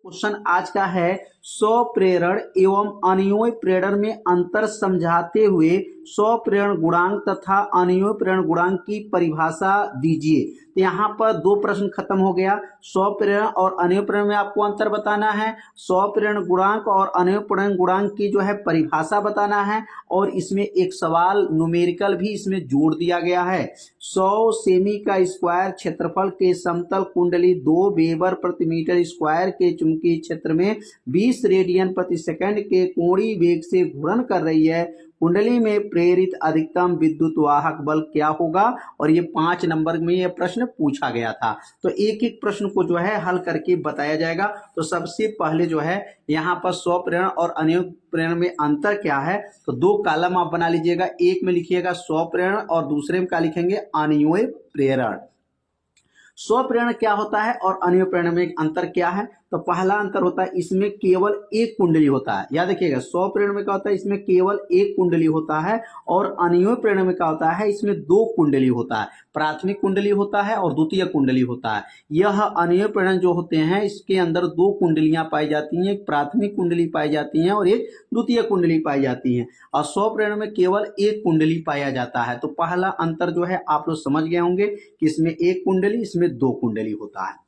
Question आज का है स्वप्रेरण एवं अनियोय प्रेरण में अंतर समझाते हुए स्वप्रेरण गुणांक तथा अनियोय प्रेरण गुणांक की परिभाषा दीजिए। तो यहाँ पर दो प्रश्न खत्म हो गया। स्वप्रेरण और अनियोय प्रेरण में आपको अंतर बताना है, स्वप्रेरण गुणांक और अनियोय प्रेरण गुणांक की जो है परिभाषा बताना है, और इसमें एक सवाल न्यूमेरिकल भी इसमें जोड़ दिया गया है। 100 सेमी का स्क्वायर क्षेत्रफल के समतल कुंडली 2 वेबर प्रति मीटर स्क्वायर के चुंबकीय क्षेत्र में 20 रेडियन प्रति सेकंड के कोणीय वेग से घूर्णन कर रही है। कुंडली में प्रेरित अधिकतम विद्युत वाहक बल क्या होगा? और ये 5 नंबर में ये प्रश्न पूछा गया था। तो एक एक प्रश्न को जो है हल करके बताया जाएगा। तो सबसे पहले जो है यहाँ पर स्वप्रेरण और अनियोय प्रेरण में अंतर क्या है, तो दो कॉलम आप बना लीजिएगा। एक में लिखिएगा स्वप्रेरण और दूसरे में क्या लिखेंगे, अनियोय प्रेरण। स्वप्रेरण क्या होता है और अनियोय प्रेरण में अंतर क्या है? तो पहला अंतर होता है इसमें केवल एक कुंडली होता है। याद रखिएगा, स्वप्रेरण में क्या होता है, इसमें केवल एक कुंडली होता है, और अनियोय प्रेरण में क्या होता है, इसमें दो कुंडली होता है। प्राथमिक कुंडली होता है और द्वितीय कुंडली होता है। यह अनियोय प्रेरण जो होते हैं इसके अंदर दो कुंडलियां पाई जाती हैं, एक प्राथमिक कुंडली पाई जाती है और एक द्वितीय कुंडली पाई जाती है। और स्वप्रेरण में केवल एक कुंडली पाया जाता है। तो पहला अंतर जो है आप लोग समझ गए होंगे कि इसमें एक कुंडली, इसमें दो कुंडली होता है।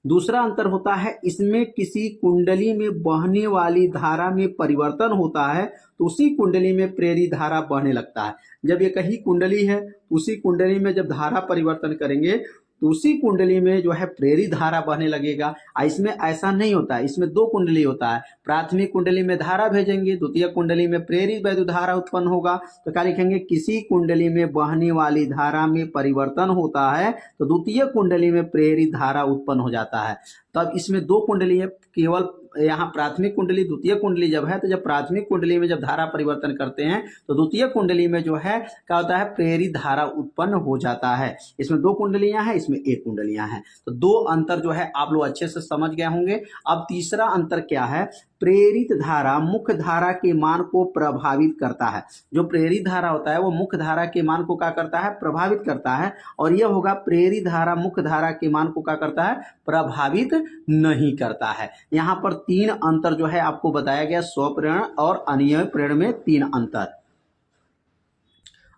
दूसरा अंतर होता है इसमें किसी कुंडली में बहने वाली धारा में परिवर्तन होता है, तो उसी कुंडली में प्रेरित धारा बहने लगता है। जब ये कहीं कुंडली है, उसी कुंडली में जब धारा परिवर्तन करेंगे तो उसी कुंडली में जो है प्रेरित धारा बहने लगेगा। इसमें ऐसा नहीं होता है, इसमें दो कुंडली होता है। प्राथमिक कुंडली में धारा भेजेंगे, द्वितीय कुंडली में प्रेरित वैद्युत धारा उत्पन्न होगा। तो क्या लिखेंगे, किसी कुंडली में बहने वाली धारा में परिवर्तन होता है तो द्वितीय कुंडली में प्रेरित धारा उत्पन्न हो जाता है। तब इसमें दो कुंडली है, केवल यहाँ प्राथमिक कुंडली द्वितीय कुंडली जब है, तो जब प्राथमिक कुंडली में जब धारा परिवर्तन करते हैं तो द्वितीय कुंडली में जो है क्या होता है, प्रेरित धारा उत्पन्न हो जाता है। इसमें दो कुंडलियां हैं, इसमें एक कुंडलियां हैं। तो दो अंतर जो है आप लोग अच्छे से समझ गए होंगे। अब तीसरा अंतर क्या है, प्रेरित धारा मुख्य धारा के मान को प्रभावित करता है। जो प्रेरित धारा होता है वो मुख्य धारा के मान को क्या करता है, प्रभावित करता है। और यह होगा प्रेरित धारा मुख्य धारा के मान को क्या करता है, प्रभावित नहीं करता है। यहाँ पर तीन अंतर जो है आपको बताया गया, स्वप्रेरण और अनियोय प्रेरण में तीन अंतर।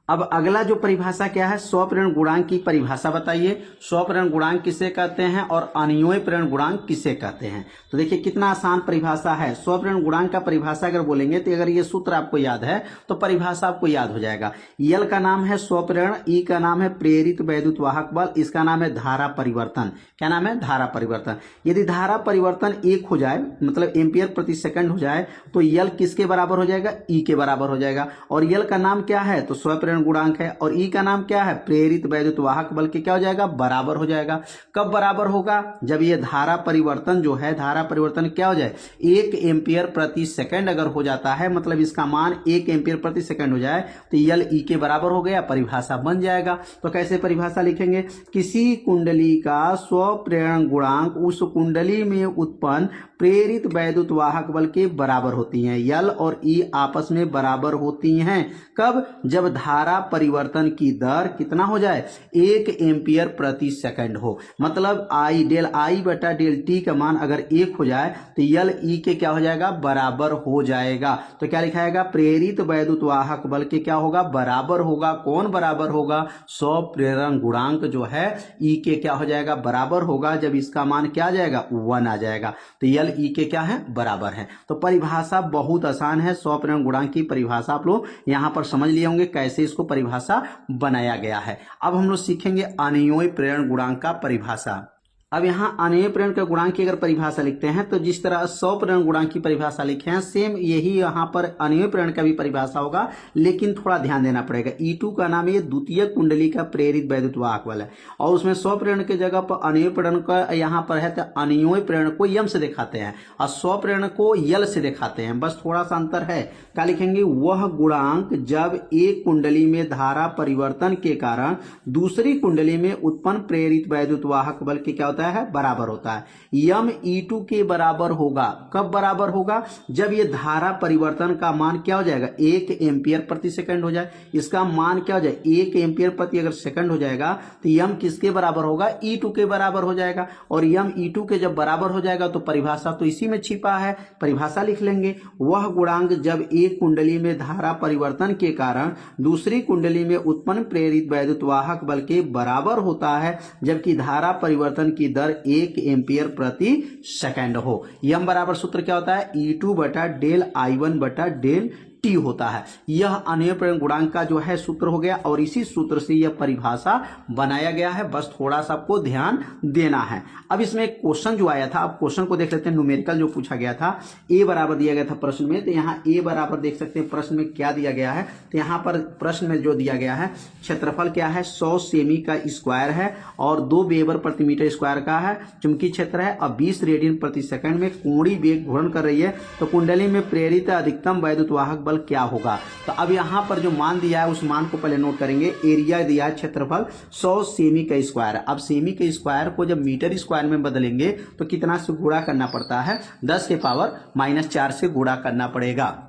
अब अगला जो परिभाषा क्या है, स्वप्रेरण गुणांक की परिभाषा बताइए। स्वप्रेरण गुणांक किसे कहते हैं और अनियोय प्रेरण गुणांक किसे कहते हैं? तो देखिए कितना आसान परिभाषा है। स्वप्रेरण गुणांक का परिभाषा अगर बोलेंगे तो अगर ये सूत्र आपको याद है तो परिभाषा आपको याद हो जाएगा। यल का नाम है स्वप्रेरण, ई का नाम है प्रेरित वैद्युत वाहक बल, इसका नाम है धारा परिवर्तन। क्या नाम है, धारा परिवर्तन। यदि धारा परिवर्तन 1 हो जाए, मतलब एम्पियर प्रति सेकंड हो जाए, तो यल किसके बराबर हो जाएगा, ई के बराबर हो जाएगा। और यल का नाम क्या है, तो स्वप्रेरण गुणांक है। और ई का नाम क्या है, प्रेरित वैद्युत वाहक बल के क्या हो जाएगा, बराबर हो जाएगा। कब बराबर होगा, जब ये धारा परिवर्तन जो है, धारा परिवर्तन क्या हो जाए, 1 एम्पियर प्रति सेकंड अगर हो जाता है, मतलब इसका मान 1 एम्पियर प्रति सेकंड हो जाए, तो यल ई के बराबर हो गया, परिभाषा बन जाएगा। तो कैसे परिभाषा लिखेंगे, किसी कुंडली का स्वप्रेरण गुणांक उस कुंडली में उत्पन्न प्रेरित वैद्युत वाहक बल के बराबर होती हैं। यल और ई आपस में बराबर होती हैं। कब, जब धारा परिवर्तन की दर कितना हो जाए, 1 एम्पियर प्रति सेकंड हो। मतलब आई डेल आई बटा डेल टी का मान अगर 1 हो जाए तो यल ई के क्या हो जाएगा, बराबर हो जाएगा। तो क्या लिखाएगा, प्रेरित वैद्युत वाहक बल के क्या होगा, बराबर होगा। कौन बराबर होगा, स्वप्रेरण गुणांक जो है ई के क्या हो जाएगा, बराबर होगा। जब इसका मान क्या आ जाएगा, 1 आ जाएगा, तो यल ई के क्या है, बराबर है। तो परिभाषा बहुत आसान है। स्वप्रेरण गुणांक की परिभाषा आप लोग यहां पर समझ लिए होंगे कैसे इसको परिभाषा बनाया गया है। अब हम लोग सीखेंगे अनियोय प्रेरण गुणांक का परिभाषा। अब यहाँ अनियोय प्रेरण के गुणांक की अगर परिभाषा लिखते हैं तो जिस तरह स्वप्रेरण गुणांक की परिभाषा लिखे हैं, सेम यही यहाँ पर अनियोय प्रेरण का भी परिभाषा होगा, लेकिन थोड़ा ध्यान देना पड़ेगा। E2 का नाम ये द्वितीय कुंडली का प्रेरित वैद्युत वाहक बल है, और उसमें स्वप्रेरण की जगह पर अनियोय प्रेरण का यहाँ पर है, तो अनियोय प्रेरण को यम से दिखाते हैं और स्वप्रेरण को यल से दिखाते हैं। बस थोड़ा सा अंतर है। क्या लिखेंगे, वह गुणांक जब एक कुंडली में धारा परिवर्तन के कारण दूसरी कुंडली में उत्पन्न प्रेरित वैद्युत वाहक बल के क्या होता है, होता है, बराबर होता है। यम E2 के बराबर होगा। कब बराबर होगा? जब ये धारा परिवर्तन का मान क्या हो जाएगा, 1 एम्पियर प्रति सेकंड हो जाए। इसका मान क्या हो जाए, 1 एम्पियर प्रति अगर सेकंड हो जाएगा तो यम किसके बराबर होगा, E2 के बराबर हो जाएगा। और यम E2 के जब बराबर हो जाएगा तो परिभाषा तो इसी में छिपा है, परिभाषा लिख लेंगे। वह गुणांक जब एक कुंडली में धारा परिवर्तन के कारण दूसरी कुंडली में उत्पन्न प्रेरित वैद्युत वाहक बल के बराबर होता है, जबकि धारा परिवर्तन की दर 1 एम्पियर प्रति सेकंड हो। यम बराबर सूत्र क्या होता है, E2 बटा डेल I1 बटा डेल टी होता है। यह अन्वय प्रेरण गुणांक का जो है सूत्र हो गया और इसी सूत्र से यह परिभाषा बनाया गया है। बस थोड़ा सा आपको ध्यान देना है। अब इसमें एक क्वेश्चन जो आया था, अब क्वेश्चन को देख लेते हैं। न्यूमेरिकल जो पूछा गया था, ए बराबर दिया गया था प्रश्न में, तो यहाँ ए बराबर देख सकते हैं प्रश्न में क्या दिया गया है। तो यहाँ पर प्रश्न में जो दिया गया है, क्षेत्रफल क्या है, 100 सेमी का स्क्वायर है और 2 वेबर प्रति मीटर स्क्वायर का है। चुंबकीय क्षेत्र है और 20 रेडियन प्रति सेकंड में कोणीय वेग घूर्णन कर रही है। तो कुंडली में प्रेरित अधिकतम वैद्युत वाहक बल क्या होगा। तो अब यहां पर जो मान दिया है उस मान को पहले नोट करेंगे। एरिया दिया है क्षेत्रफल 100 सेमी का स्क्वायर। अब सेमी के स्क्वायर को जब मीटर स्क्वायर में बदलेंगे तो कितना से गुणा करना पड़ता है, 10 के पावर -4 से गुणा करना पड़ेगा।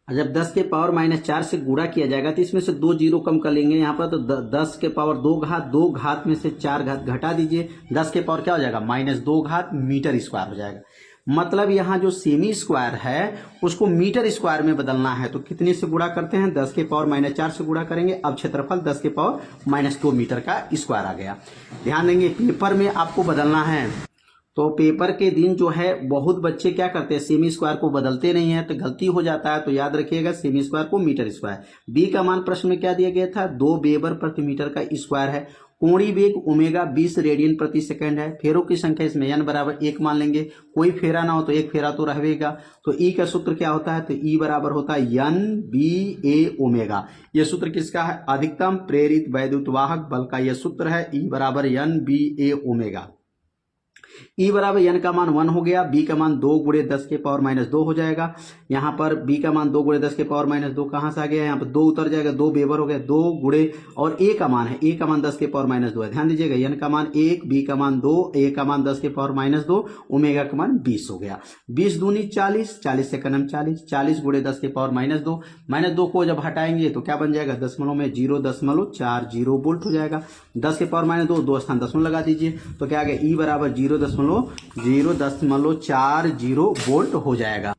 जब 10 के पावर -4 से गुणा किया जाएगा तो इसमें से 2 जीरो कम कर लेंगे यहाँ पर, तो 10 के पावर 2 घात, 2 घात में से 4 घात घटा दीजिए, 10 के पावर क्या हो जाएगा, -2 घात मीटर स्क्वायर हो जाएगा। मतलब यहाँ जो सेमी स्क्वायर है उसको मीटर स्क्वायर में बदलना है, तो कितने से गुणा करते हैं, 10 के पावर -4 से गुणा करेंगे। अब क्षेत्रफल 10 के पावर -2 मीटर का स्क्वायर आ गया। ध्यान देंगे पेपर में आपको बदलना है, तो पेपर के दिन जो है बहुत बच्चे क्या करते हैं, सेमी स्क्वायर को बदलते नहीं है तो गलती हो जाता है। तो याद रखिएगा सेमी स्क्वायर को मीटर स्क्वायर। बी का मान प्रश्न में क्या दिया गया था, 2 वेबर प्रति मीटर का स्क्वायर है। कोणीय वेग ओमेगा 20 रेडियन प्रति सेकंड है। फेरों की संख्या इसमें n बराबर 1 मान लेंगे, कोई फेरा ना हो तो एक फेरा तो रहेगा। तो E का सूत्र क्या होता है, तो E बराबर होता है NBA ओमेगा। यह सूत्र किसका है, अधिकतम प्रेरित वैद्युत वाहक बल का यह सूत्र है। E बराबर NBA ओमेगा। E बराबर n का मान 1 हो गया, B का मान 2 गुणे 10 के पावर -2 हो जाएगा। यहाँ पर B का मान 2 गुणे 10 के पावर -2 कहाँ से आ गया, यहाँ पर 2 उतर जाएगा, 2 वेबर हो गया, 2 गुणे और A का मान है, A का मान 10 के पावर -2 है। ध्यान दीजिएगा, n का मान 1, B का मान 2, A का मान 10 के पावर -2, ओमेगा का मान 20 हो गया। 20 दूनी 40, 40 से कनम 40, 40 गुणे 10 के पावर -2, -2 को जब हटाएंगे तो क्या बन जाएगा, दशमलव में 0.40 वोल्ट हो जाएगा। 10 के पावर -2, 2 स्थान दशमलव लगा दीजिए तो क्या आ गया, E बराबर 0.040 वोल्ट हो जाएगा।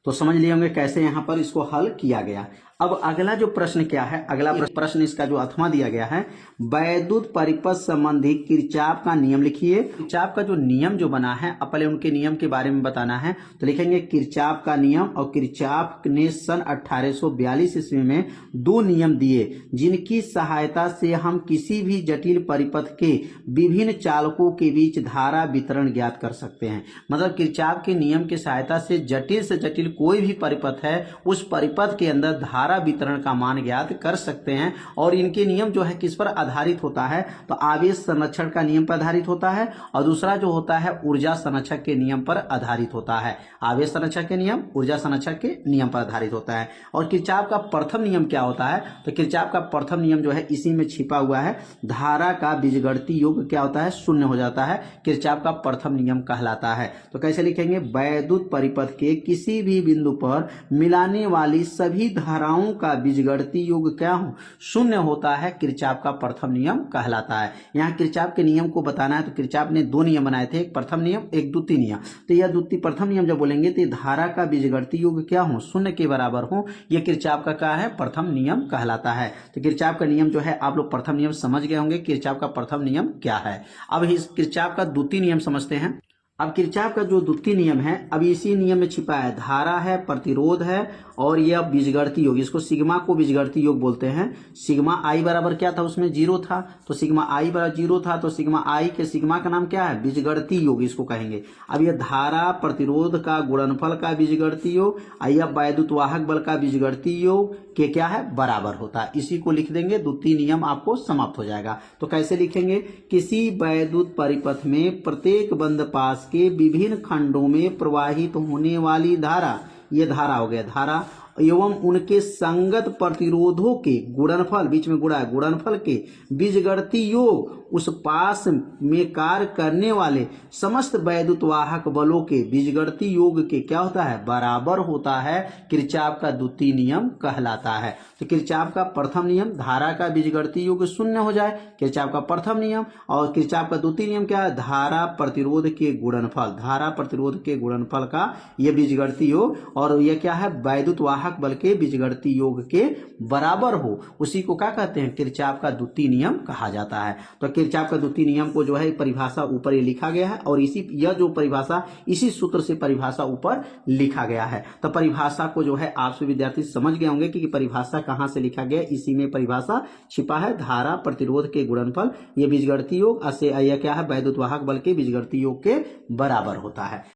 तो समझ लिए होंगे कैसे यहाँ पर इसको हल किया गया। अब अगला जो प्रश्न क्या है, अगला प्रश्न इसका जो अथवा दिया गया है, वैद्युत परिपथ संबंधी किरचॉफ का नियम लिखिए। किरचॉफ का जो नियम जो बना है, अब पहले उनके नियम के बारे में बताना है। तो लिखेंगे किरचॉफ का नियम। और किरचॉफ ने सन 1842 ईस्वी में 2 नियम दिए जिनकी सहायता से हम किसी भी जटिल परिपथ के विभिन्न चालकों के बीच धारा वितरण ज्ञात कर सकते हैं। मतलब किरचॉफ के नियम की सहायता से जटिल कोई भी परिपथ है उस परिपथ के अंदर धारा वितरण का मान ज्ञात कर सकते हैं। और इनके नियम जो है किस पर आधारित होता है, तो आवेश संरक्षण का नियम पर आधारित होता है और दूसरा जो होता है ऊर्जा संरक्षक के नियम पर आधारित होता है। आवेश संरक्षक के नियम ऊर्जा संरक्षक के नियम पर आधारित होता है। और किरचॉफ का प्रथम नियम क्या होता है, तो किरचॉफ का प्रथम नियम जो है इसी में छिपा हुआ है, धारा का बीजगणितीय योग क्या होता है, 0 हो जाता है। किरचॉफ का प्रथम नियम कहलाता है। तो कैसे लिखेंगे, वैद्युत परिपथ के किसी भी बिंदु पर मिलाने वाली सभी धाराओं का बीजगणितीय योग क्या हो, 0 होता है। किरचॉफ का प्रथम नियम कहलाता है। यहाँ किरचॉफ के नियम को बताना है तो किरचॉफ ने 2 नियम बनाए थे, एक प्रथम नियम एक द्वितीय नियम। तो यह द्वितीय प्रथम नियम जब बोलेंगे तो धारा का बीजगणितीय योग क्या हो, 0 के बराबर हो, यह किरचॉफ का क्या है, प्रथम नियम कहलाता है। तो किरचॉफ का नियम जो है आप लोग प्रथम नियम समझ गए होंगे, किरचॉफ का प्रथम नियम क्या है। अब इस किरचॉफ का द्वितीय नियम समझते हैं। अब किरचॉफ का जो द्वितीय नियम है, अब इसी नियम में छिपा है, धारा है, प्रतिरोध है और यह बीजगणितीय योग, इसको सिग्मा को बीजगणितीय योग बोलते हैं। सिग्मा आई बराबर क्या था, उसमें 0 था, तो सिग्मा आई बराबर 0 था, तो सिग्मा आई के सिग्मा का नाम क्या है, बीजगणितीय योग इसको कहेंगे। अब यह धारा प्रतिरोध का गुणनफल का बीजगणितीय योग, यह वैद्युत वाहक बल का बीजगणितीय योग के क्या है, बराबर होता है। इसी को लिख देंगे, द्वितीय नियम आपको समाप्त हो जाएगा। तो कैसे लिखेंगे, किसी वैद्युत परिपथ में प्रत्येक बंद पास के विभिन्न खंडों में प्रवाहित होने वाली धारा, ये धारा हो गया धारा, एवं उनके संगत प्रतिरोधों के गुणनफल, बीच में गुणा है, गुणनफल के बीजगणितीय योग उस पास में कार्य करने वाले समस्त वैद्युत वाहक बलों के बीजगणितीय योग के क्या होता है, बराबर होता है। किरचॉफ का द्वितीय नियम कहलाता है। तो किरचॉफ का प्रथम नियम, धारा का बीजगणितीय योग शून्य हो जाए, किरचॉफ का प्रथम नियम। और किरचॉफ का द्वितीय नियम क्या है, धारा प्रतिरोध के गुणनफल, धारा प्रतिरोध के गुणनफल का यह बीजगणितीय योग, और यह क्या है, वैद्युत वाहक बल के बीजगणितीय योग के बराबर हो, उसी को क्या कहते हैं, किरचॉफ का द्वितीय नियम कहा जाता है। तो किरचॉफ का द्वितीय नियम को जो है परिभाषा ऊपर ये लिखा गया है, और यह जो परिभाषा इसी सूत्र से परिभाषा ऊपर लिखा गया है। तो परिभाषा को जो है आप सभी विद्यार्थी समझ गए होंगे कि परिभाषा कहां से लिखा गया, इसी में परिभाषा छिपा है। धारा प्रतिरोध के गुणनफल ये बीजगणितीय योग, यह क्या है, वैद्युत वाहक बल के बीजगणितीय योग के बराबर होता है।